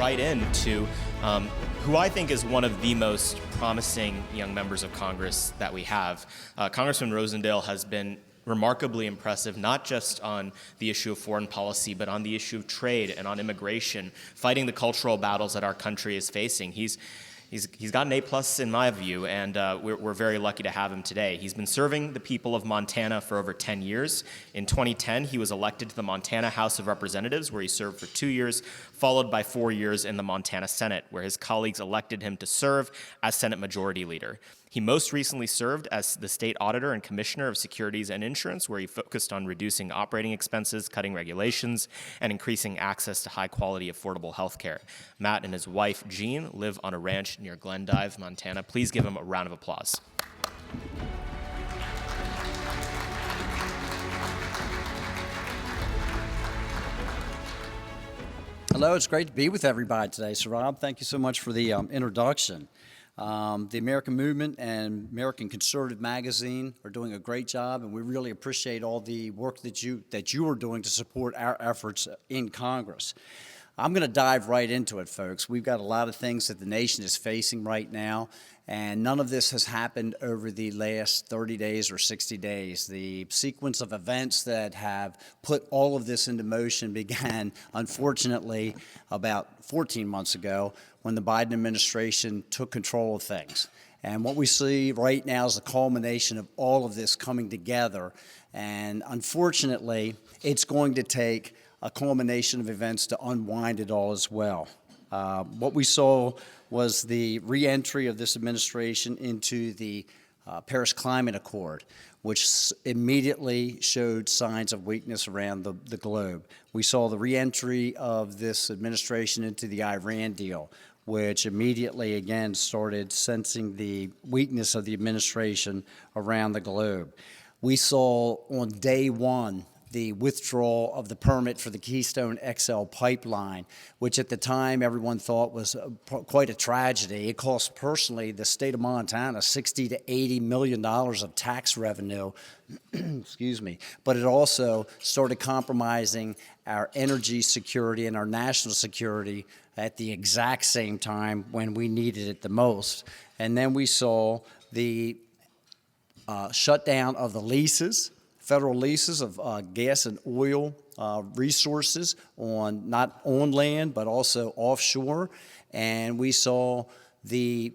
right into who I think is one of the most promising young members of Congress that we have. Congressman Rosendale has been remarkably impressive, not just on the issue of foreign policy, but on the issue of trade and on immigration, fighting the cultural battles that our country is facing. He's got an A+ in my view, and we're very lucky to have him today. He's been serving the people of Montana for over 10 years. In 2010, he was elected to the Montana House of Representatives, where he served for 2 years, followed by 4 years in the Montana Senate, where his colleagues elected him to serve as Senate Majority Leader. He most recently served as the State Auditor and Commissioner of Securities and Insurance, where he focused on reducing operating expenses, cutting regulations, and increasing access to high-quality, affordable health care. Matt and his wife, Jean, live on a ranch near Glendive, Montana. Please give him a round of applause. Hello, it's great to be with everybody today. So, Rob, thank you so much for the introduction. The American Movement and American Conservative Magazine are doing a great job, and we really appreciate all the work that you are doing to support our efforts in Congress. I'm going to dive right into it, folks. We've got a lot of things that the nation is facing right now, and none of this has happened over the last 30 days or 60 days. The sequence of events that have put all of this into motion began, unfortunately, about 14 months ago when the Biden administration took control of things. And what we see right now is the culmination of all of this coming together. And unfortunately, it's going to take a culmination of events to unwind it all as well. What we saw was the re-entry of this administration into the Paris Climate Accord, which immediately showed signs of weakness around the globe. We saw the re-entry of this administration into the Iran deal, which immediately, again, started sensing the weakness of the administration around the globe. We saw on day one the withdrawal of the permit for the Keystone XL pipeline, which at the time everyone thought was quite a tragedy. It cost personally the state of Montana $60 to $80 million of tax revenue, excuse me, but it also started compromising our energy security and our national security at the exact same time when we needed it the most. And then we saw the shutdown of the leases, federal leases of gas and oil resources not on land, but also offshore. And we saw the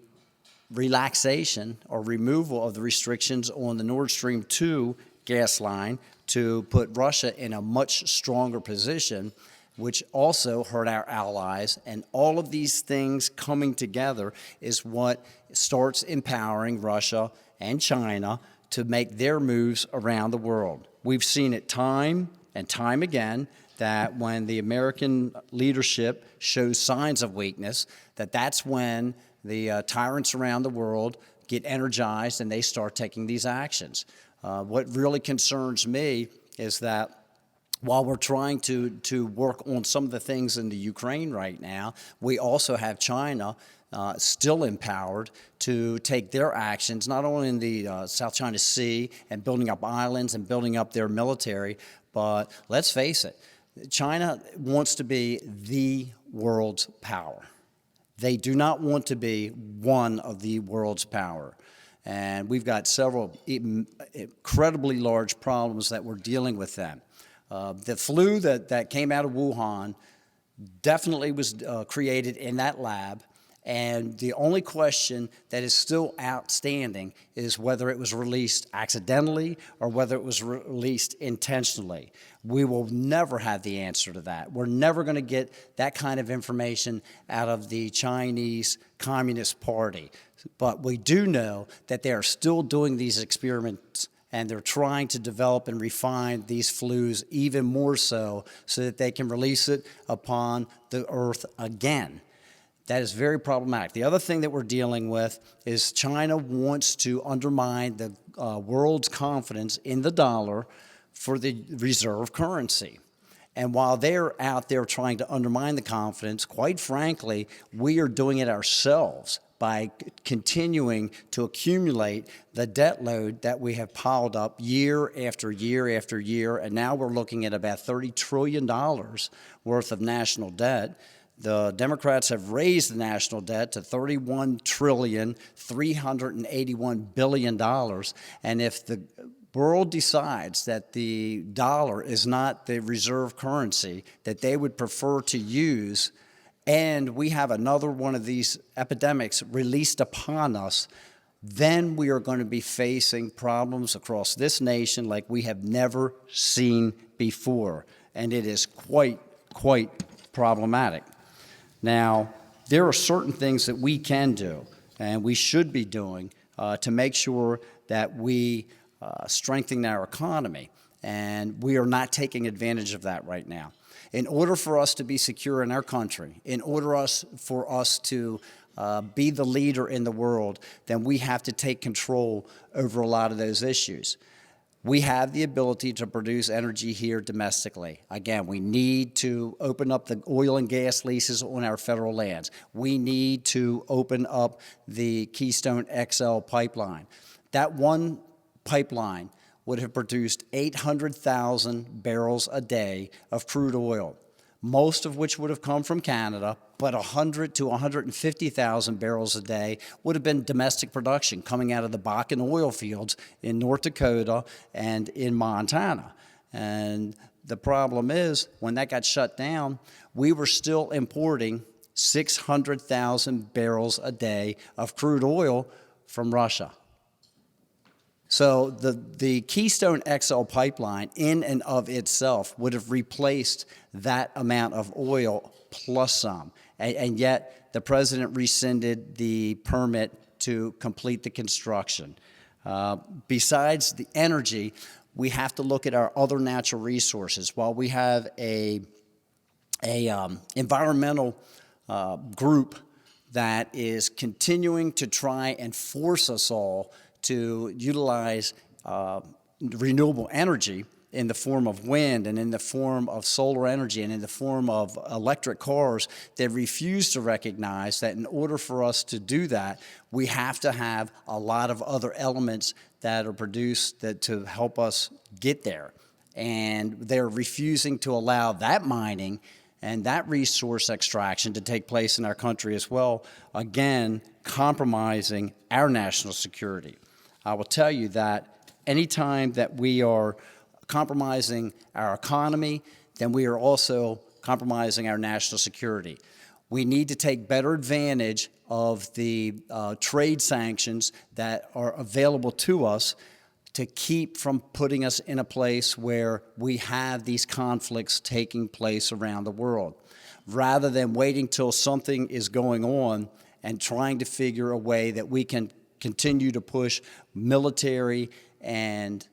relaxation or removal of the restrictions on the Nord Stream 2 gas line to put Russia in a much stronger position, which also hurt our allies. And all of these things coming together is what starts empowering Russia and China to make their moves around the world. We've seen it time and time again that when the American leadership shows signs of weakness, that's when the tyrants around the world get energized and they start taking these actions. What really concerns me is that while we're trying to work on some of the things in the Ukraine right now, we also have China still empowered to take their actions, not only in the South China Sea and building up islands and building up their military, but let's face it, China wants to be the world's power. They do not want to be one of the world's power. And we've got several incredibly large problems that we're dealing with them. The flu that came out of Wuhan definitely was created in that lab. And the only question that is still outstanding is whether it was released accidentally or whether it was released intentionally. We will never have the answer to that. We're never going to get that kind of information out of the Chinese Communist Party. But we do know that they are still doing these experiments, and they're trying to develop and refine these flus even more so that they can release it upon the earth again. That is very problematic. The other thing that we're dealing with is China wants to undermine the world's confidence in the dollar for the reserve currency. And while they're out there trying to undermine the confidence, quite frankly, we are doing it ourselves by continuing to accumulate the debt load that we have piled up year after year after year. And now we're looking at about $30 trillion worth of national debt. The Democrats have raised the national debt to $31,381 billion. And if the world decides that the dollar is not the reserve currency that they would prefer to use, and we have another one of these epidemics released upon us, then we are going to be facing problems across this nation like we have never seen before. And it is quite problematic. Now, there are certain things that we can do and we should be doing to make sure that we strengthen our economy, and we are not taking advantage of that right now. In order for us to be secure in our country, in order for us to be the leader in the world, then we have to take control over a lot of those issues. We have the ability to produce energy here domestically. Again, we need to open up the oil and gas leases on our federal lands. We need to open up the Keystone XL pipeline. That one pipeline would have produced 800,000 barrels a day of crude oil, most of which would have come from Canada, but 100 to 150,000 barrels a day would have been domestic production coming out of the Bakken oil fields in North Dakota and in Montana. And the problem is, when that got shut down, we were still importing 600,000 barrels a day of crude oil from Russia. So the Keystone XL pipeline in and of itself would have replaced that amount of oil plus some. And yet the president rescinded the permit to complete the construction. Besides the energy, we have to look at our other natural resources. While we have a environmental group that is continuing to try and force us all to utilize renewable energy in the form of wind and in the form of solar energy and in the form of electric cars, they refuse to recognize that in order for us to do that, we have to have a lot of other elements that are produced to help us get there. And they're refusing to allow that mining and that resource extraction to take place in our country as well, again, compromising our national security. I will tell you that anytime that we are compromising our economy, then we are also compromising our national security. We need to take better advantage of the trade sanctions that are available to us to keep from putting us in a place where we have these conflicts taking place around the world. Rather than waiting till something is going on and trying to figure a way that we can continue to push military and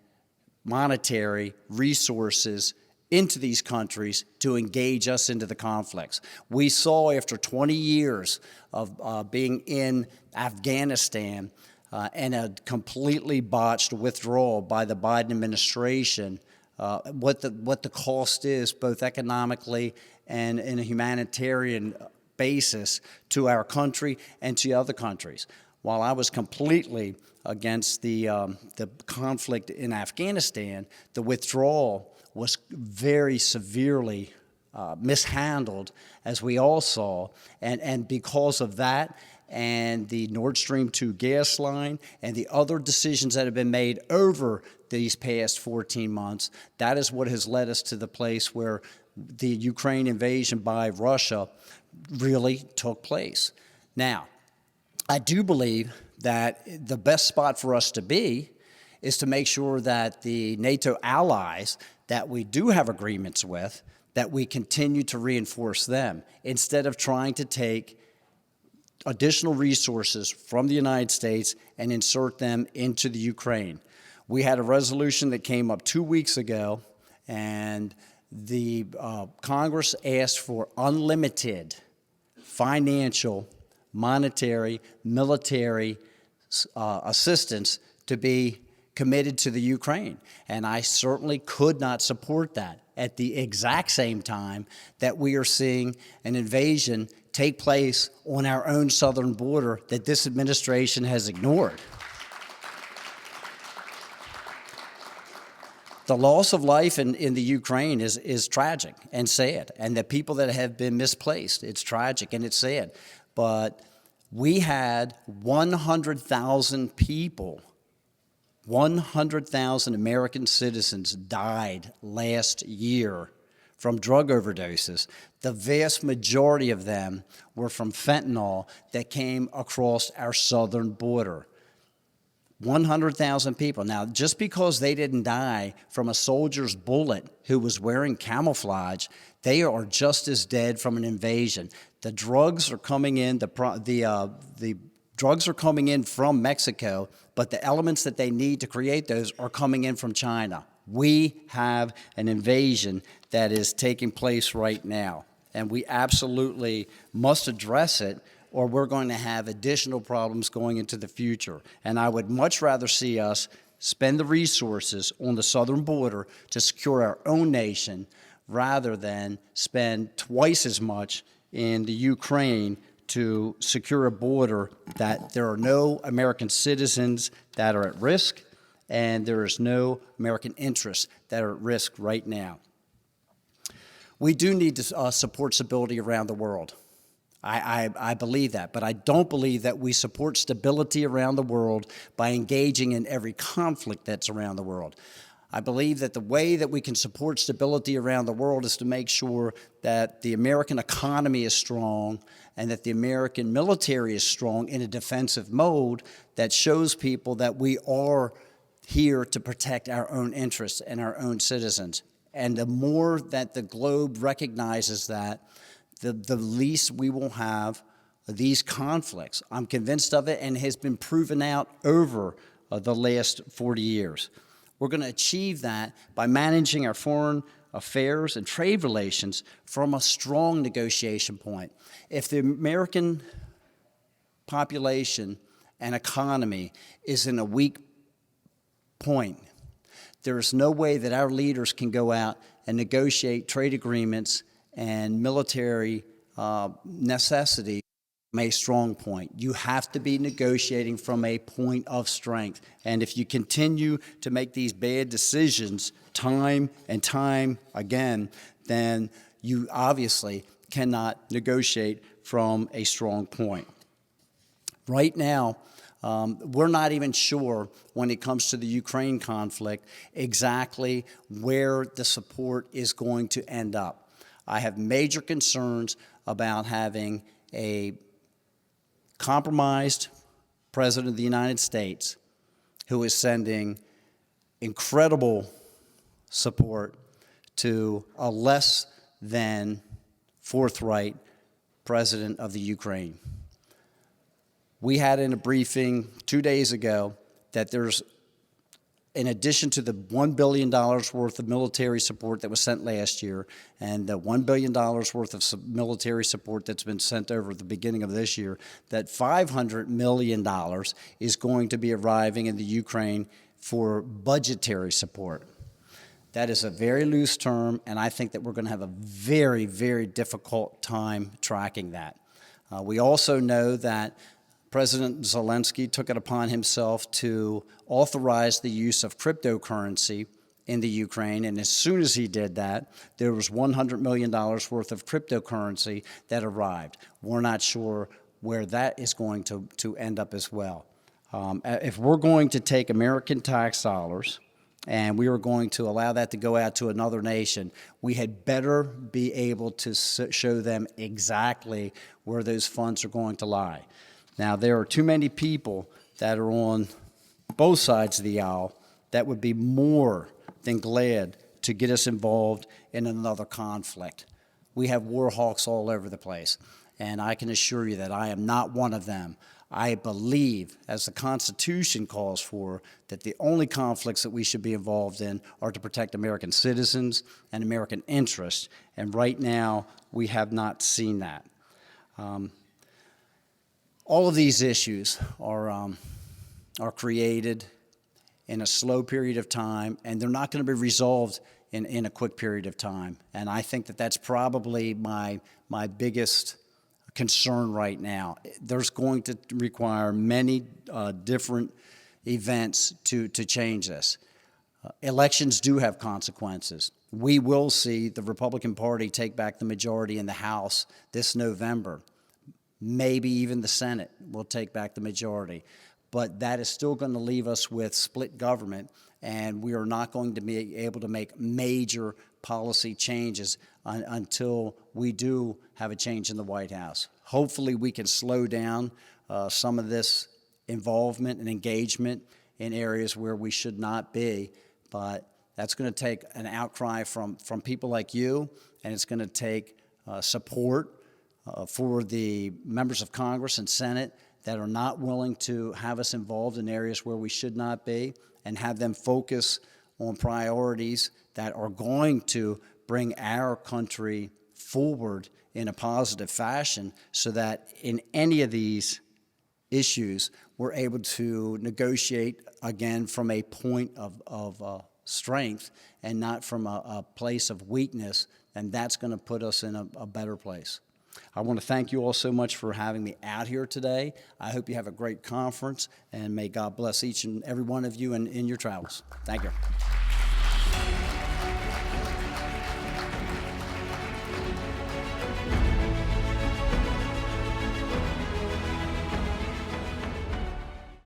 monetary resources into these countries to engage us into the conflicts. We saw after 20 years of being in Afghanistan and a completely botched withdrawal by the Biden administration, what the cost is, both economically and in a humanitarian basis, to our country and to other countries. While I was completely against the conflict in Afghanistan, the withdrawal was very severely mishandled, as we all saw, and because of that and the Nord Stream 2 gas line and the other decisions that have been made over these past 14 months, that is what has led us to the place where the Ukraine invasion by Russia really took place. Now, I do believe that the best spot for us to be is to make sure that the NATO allies that we do have agreements with, that we continue to reinforce them instead of trying to take additional resources from the United States and insert them into the Ukraine. We had a resolution that came up 2 weeks ago, and the Congress asked for unlimited financial, monetary, military assistance to be committed to the Ukraine. And I certainly could not support that at the exact same time that we are seeing an invasion take place on our own southern border that this administration has ignored. The loss of life in the Ukraine is tragic and sad, and the people that have been misplaced, it's tragic and it's sad. But we had 100,000 people, 100,000 American citizens died last year from drug overdoses. The vast majority of them were from fentanyl that came across our southern border. 100,000 people. Now, just because they didn't die from a soldier's bullet who was wearing camouflage, they are just as dead from an invasion. The drugs are coming in, the drugs are coming in from Mexico, but the elements that they need to create those are coming in from China. We have an invasion that is taking place right now, and we absolutely must address it, or we're going to have additional problems going into the future. And I would much rather see us spend the resources on the southern border to secure our own nation rather than spend twice as much in the Ukraine to secure a border that there are no American citizens that are at risk, and there is no American interests that are at risk right now. We do need to support stability around the world. I believe that, but I don't believe that we support stability around the world by engaging in every conflict that's around the world. I believe that the way that we can support stability around the world is to make sure that the American economy is strong and that the American military is strong in a defensive mode that shows people that we are here to protect our own interests and our own citizens. And the more that the globe recognizes that, the least we will have these conflicts. I'm convinced of it, and it has been proven out over the last 40 years. We're going to achieve that by managing our foreign affairs and trade relations from a strong negotiation point. If the American population and economy is in a weak point, there is no way that our leaders can go out and negotiate trade agreements and military necessity from a strong point. You have to be negotiating from a point of strength. And if you continue to make these bad decisions time and time again, then you obviously cannot negotiate from a strong point. Right now, we're not even sure when it comes to the Ukraine conflict exactly where the support is going to end up. I have major concerns about having a compromised President of the United States who is sending incredible support to a less than forthright President of the Ukraine. We had in a briefing 2 days ago that there's, in addition to the $1 billion worth of military support that was sent last year and the $1 billion worth of military support that's been sent over at the beginning of this year, that $500 million is going to be arriving in the Ukraine for budgetary support. That is a very loose term, and I think that we're going to have a very, very difficult time tracking that. We also know that President Zelensky took it upon himself to authorize the use of cryptocurrency in the Ukraine, and as soon as he did that, there was $100 million worth of cryptocurrency that arrived. We're not sure where that is going to end up as well. If we're going to take American tax dollars and we are going to allow that to go out to another nation, we had better be able to show them exactly where those funds are going to lie. Now, there are too many people that are on both sides of the aisle that would be more than glad to get us involved in another conflict. We have war hawks all over the place, and I can assure you that I am not one of them. I believe, as the Constitution calls for, that the only conflicts that we should be involved in are to protect American citizens and American interests, and right now we have not seen that. All of these issues are created in a slow period of time, and they're not going to be resolved in a quick period of time. And I think that that's probably my biggest concern right now. There's going to require many different events to change this. Elections do have consequences. We will see the Republican Party take back the majority in the House this November. Maybe even the Senate will take back the majority. But that is still going to leave us with split government, and we are not going to be able to make major policy changes until we do have a change in the White House. Hopefully we can slow down some of this involvement and engagement in areas where we should not be, but that's going to take an outcry from people like you, and it's going to take support for the members of Congress and Senate that are not willing to have us involved in areas where we should not be, and have them focus on priorities that are going to bring our country forward in a positive fashion, so that in any of these issues we're able to negotiate again from a point of strength and not from a place of weakness, and that's going to put us in a better place. I want to thank you all so much for having me out here today. I hope you have a great conference, and may God bless each and every one of you in your travels. Thank you.